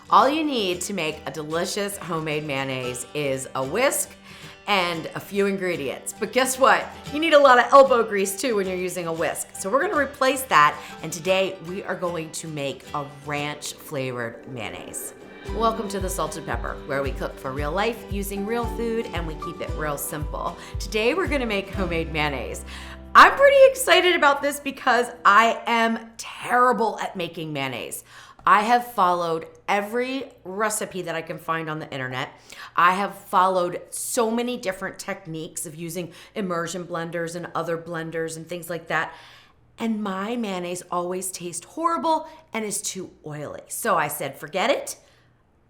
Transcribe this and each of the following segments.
All you need to make a delicious homemade mayonnaise is a whisk and a few ingredients. But guess what? You need a lot of elbow grease too when you're using a whisk. So we're gonna replace that, and today we are going to make a ranch flavored mayonnaise. Welcome to the Salt and Pepper, where we cook for real life using real food and we keep it real simple. Today we're gonna make homemade mayonnaise. I'm pretty excited about this because I am terrible at making mayonnaise. I have followed every recipe that I can find on the internet. I have followed so many different techniques of using immersion blenders and other blenders and things like that. And my mayonnaise always tastes horrible and is too oily. So I said, forget it.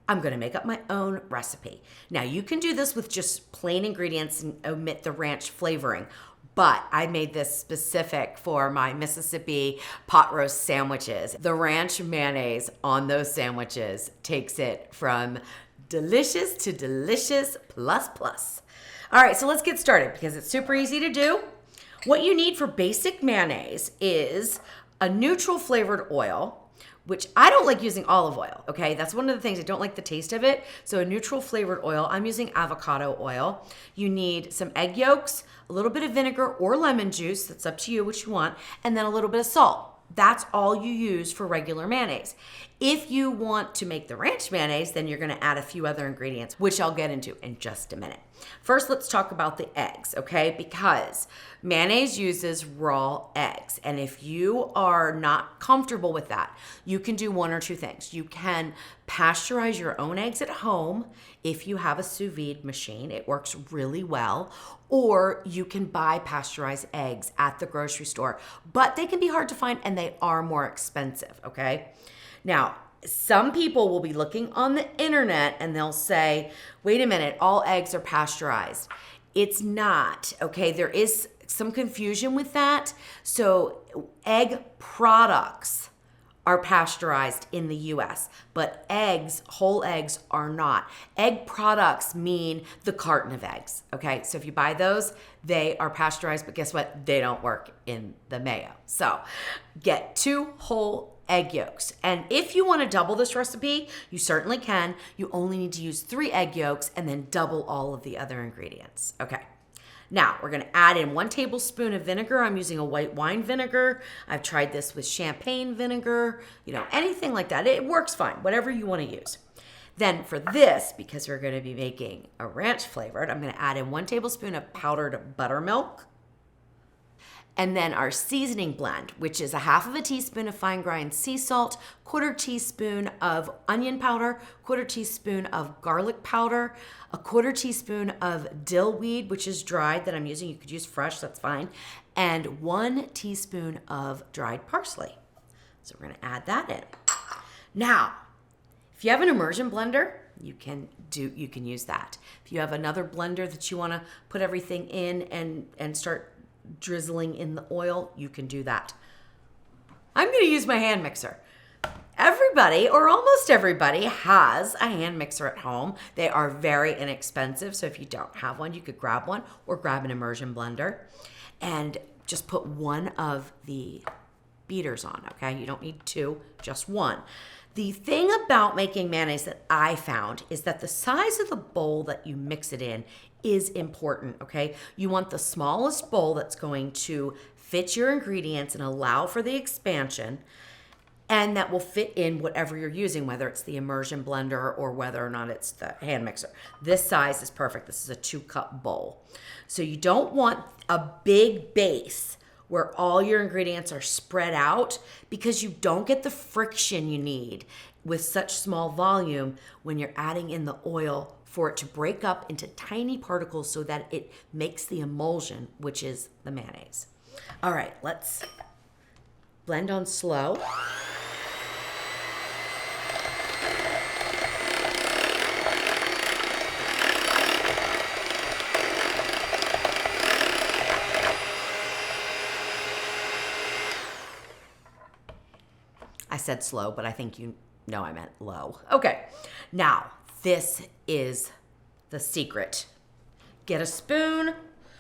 I'm gonna make up my own recipe. Now you can do this with just plain ingredients and omit the ranch flavoring. But I made this specific for my Mississippi pot roast sandwiches. The ranch mayonnaise on those sandwiches takes it from delicious to delicious plus plus. All right, so let's get started because it's super easy to do. What you need for basic mayonnaise is a neutral flavored oil, which I don't like using olive oil, okay? That's one of the things, I don't like the taste of it. So a neutral flavored oil, I'm using avocado oil. You need some egg yolks, a little bit of vinegar or lemon juice, that's up to you what you want, and then a little bit of salt. That's all you use for regular mayonnaise. If you want to make the ranch mayonnaise, then you're gonna add a few other ingredients, which I'll get into in just a minute. First, let's talk about the eggs, okay? Because mayonnaise uses raw eggs. And if you are not comfortable with that, you can do one or two things. You can pasteurize your own eggs at home if you have a sous vide machine. It works really well. Or you can buy pasteurized eggs at the grocery store. But they can be hard to find and they are more expensive, okay? Now, some people will be looking on the internet and they'll say, wait a minute, all eggs are pasteurized. It's not, okay? There is some confusion with that. So egg products are pasteurized in the US, but eggs, whole eggs, are not. Egg products mean the carton of eggs, okay? So if you buy those, they are pasteurized, but guess what? They don't work in the mayo. So get 2 whole egg yolks. And if you want to double this recipe, you certainly can. You only need to use 3 egg yolks and then double all of the other ingredients. Okay. Now we're going to add in 1 tablespoon of vinegar. I'm using a white wine vinegar. I've tried this with champagne vinegar, anything like that. It works fine, whatever you want to use. Then for this, because we're going to be making a ranch flavored, I'm going to add in 1 tablespoon of powdered buttermilk. And then our seasoning blend, which is 1/2 teaspoon of fine grind sea salt, 1/4 teaspoon of onion powder, 1/4 teaspoon of garlic powder, 1/4 teaspoon of dill weed, which is dried that I'm using. You could use fresh, that's fine. And 1 teaspoon of dried parsley. So we're gonna add that in. Now, if you have an immersion blender, you can use that. If you have another blender that you wanna put everything in and start drizzling in the oil, you can do that. I'm going to use my hand mixer. Everybody, or almost everybody, has a hand mixer at home. They are very inexpensive, so if you don't have one, you could grab one or grab an immersion blender and just put 1 of the beaters on, okay? You don't need 2, just 1. The thing about making mayonnaise that I found is that the size of the bowl that you mix it in is important, okay? You want the smallest bowl that's going to fit your ingredients and allow for the expansion, and that will fit in whatever you're using, whether it's the immersion blender or whether or not it's the hand mixer. This size is perfect. This is a 2-cup bowl. So you don't want a big base where all your ingredients are spread out because you don't get the friction you need with such small volume when you're adding in the oil for it to break up into tiny particles so that it makes the emulsion, which is the mayonnaise. All right, let's blend on slow. I said slow, but I think you know I meant low. Okay, now this is the secret. Get a spoon,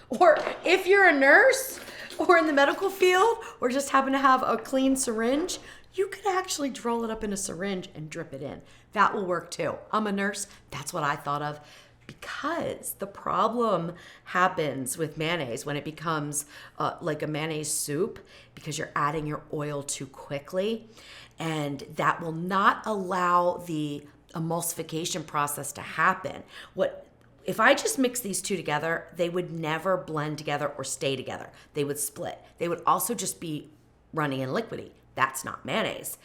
or if you're a nurse or in the medical field or just happen to have a clean syringe, you could actually roll it up in a syringe and drip it in. That will work too. I'm a nurse. That's what I thought of. Because the problem happens with mayonnaise when it becomes like a mayonnaise soup, because you're adding your oil too quickly, and that will not allow the emulsification process to happen. If I just mix these two together, they would never blend together or stay together. They would split. They would also just be runny and liquidy. That's not mayonnaise.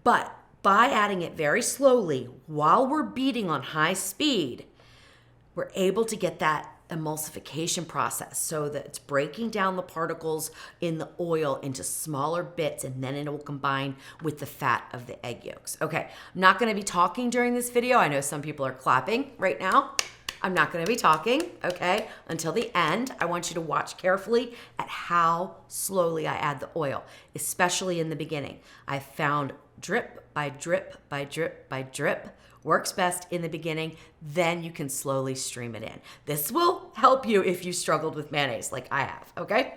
But by adding it very slowly while we're beating on high speed, we're able to get that emulsification process so that it's breaking down the particles in the oil into smaller bits, and then it will combine with the fat of the egg yolks. Okay, I'm not gonna be talking during this video. I know some people are clapping right now. I'm not gonna be talking, okay, until the end. I want you to watch carefully at how slowly I add the oil, especially in the beginning. I found drip by drip by drip by drip works best in the beginning, then you can slowly stream it in. This will help you if you struggled with mayonnaise like I have, okay?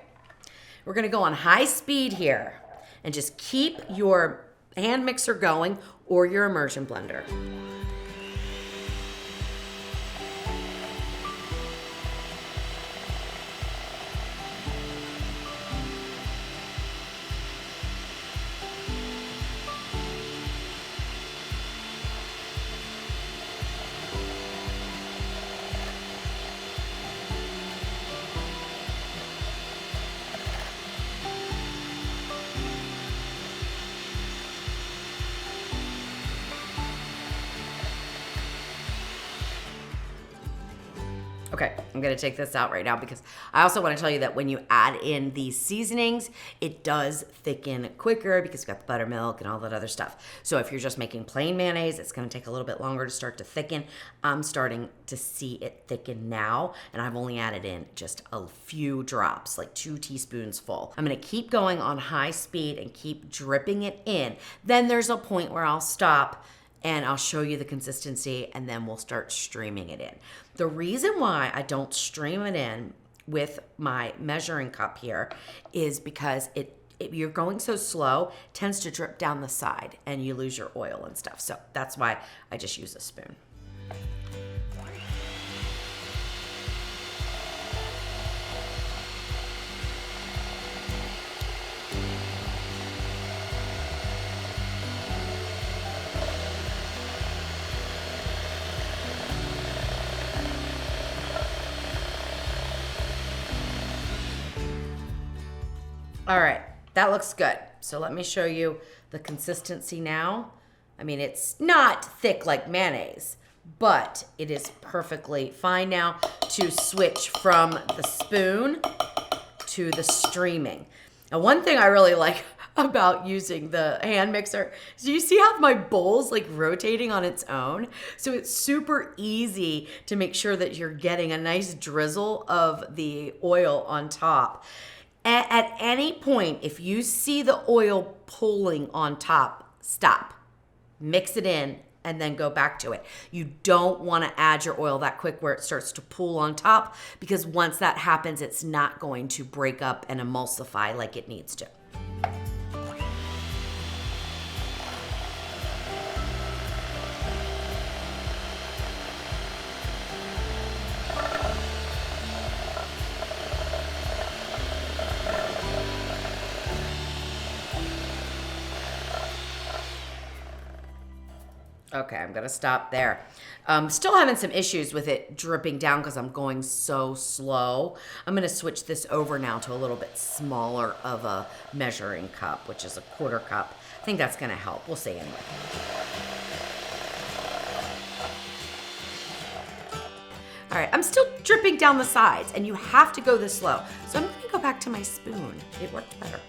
We're gonna go on high speed here and just keep your hand mixer going or your immersion blender. Okay, I'm gonna take this out right now because I also wanna tell you that when you add in these seasonings, it does thicken quicker because you've got the buttermilk and all that other stuff. So if you're just making plain mayonnaise, it's gonna take a little bit longer to start to thicken. I'm starting to see it thicken now, and I've only added in just a few drops, like 2 teaspoons full. I'm gonna keep going on high speed and keep dripping it in. Then there's a point where I'll stop and I'll show you the consistency, and then we'll start streaming it in. The reason why I don't stream it in with my measuring cup here is because you're going so slow, it tends to drip down the side and you lose your oil and stuff. So that's why I just use a spoon. All right, that looks good. So let me show you the consistency now. I mean, it's not thick like mayonnaise, but it is perfectly fine now to switch from the spoon to the streaming. Now, one thing I really like about using the hand mixer is you see how my bowl's like rotating on its own? So it's super easy to make sure that you're getting a nice drizzle of the oil on top. At any point, if you see the oil pooling on top, stop, mix it in, and then go back to it. You don't want to add your oil that quick where it starts to pool on top, because once that happens, it's not going to break up and emulsify like it needs to. Okay, I'm gonna stop there. Still having some issues with it dripping down because I'm going so slow. I'm gonna switch this over now to a little bit smaller of a measuring cup, which is a 1/4 cup. I think that's gonna help. We'll see anyway. All right, I'm still dripping down the sides, and you have to go this slow. So I'm gonna go back to my spoon. It worked better.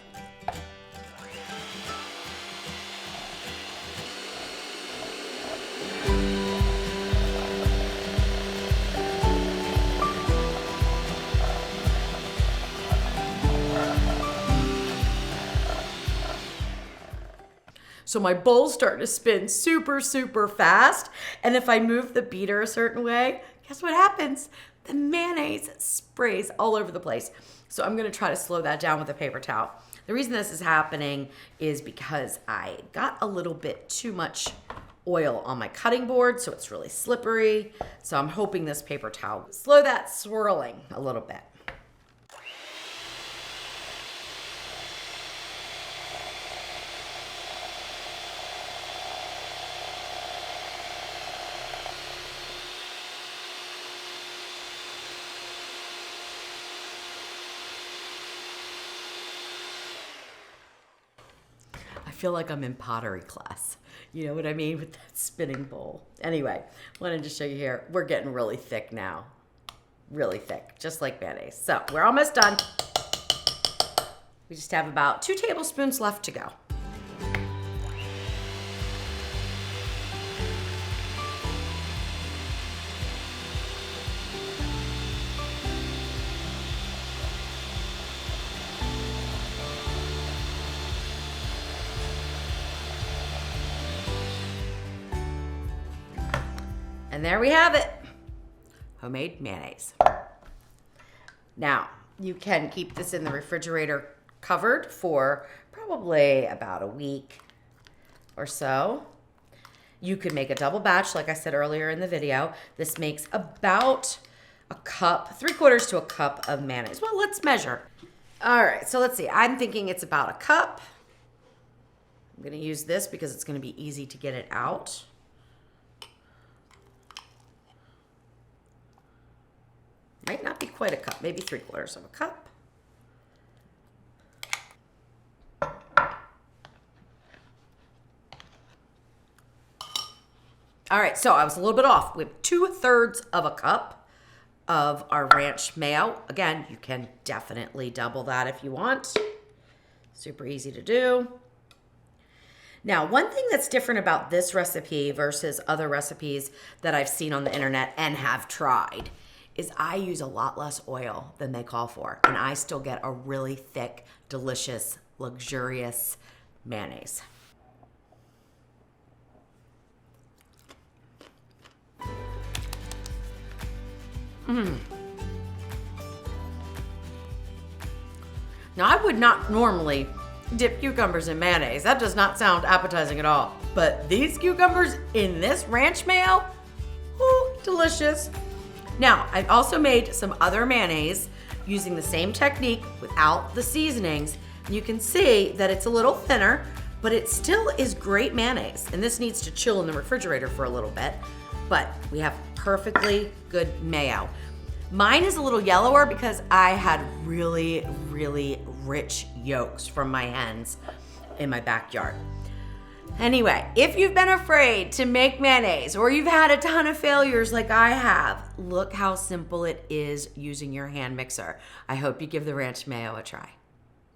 So my bowl's starting to spin super, super fast. And if I move the beater a certain way, guess what happens? The mayonnaise sprays all over the place. So I'm gonna try to slow that down with a paper towel. The reason this is happening is because I got a little bit too much oil on my cutting board, so it's really slippery. So I'm hoping this paper towel will slow that swirling a little bit. I feel like I'm in pottery class. You know what I mean? With that spinning bowl. Anyway, wanted to show you here. We're getting really thick now. Really thick, just like mayonnaise. So we're almost done. We just have about 2 tablespoons left to go. And there we have it, homemade mayonnaise. Now, you can keep this in the refrigerator covered for probably about a week or so. You could make a double batch, like I said earlier in the video. This makes about a cup, 3/4 to a cup of mayonnaise. Well, let's measure. All right, so let's see. I'm thinking it's about a cup. I'm gonna use this because it's gonna be easy to get it out. Might not be quite a cup, maybe 3/4 of a cup. All right, so I was a little bit off. We have 2/3 of a cup of our ranch mayo. Again, you can definitely double that if you want. Super easy to do. Now, one thing that's different about this recipe versus other recipes that I've seen on the internet and have tried is I use a lot less oil than they call for, and I still get a really thick, delicious, luxurious mayonnaise. Now, I would not normally dip cucumbers in mayonnaise. That does not sound appetizing at all. But these cucumbers in this ranch mayo, ooh, delicious. Now, I've also made some other mayonnaise using the same technique without the seasonings. You can see that it's a little thinner, but it still is great mayonnaise. And this needs to chill in the refrigerator for a little bit, but we have perfectly good mayo. Mine is a little yellower because I had really, really rich yolks from my hens in my backyard. Anyway, if you've been afraid to make mayonnaise or you've had a ton of failures like I have, look how simple it is using your hand mixer. I hope you give the ranch mayo a try.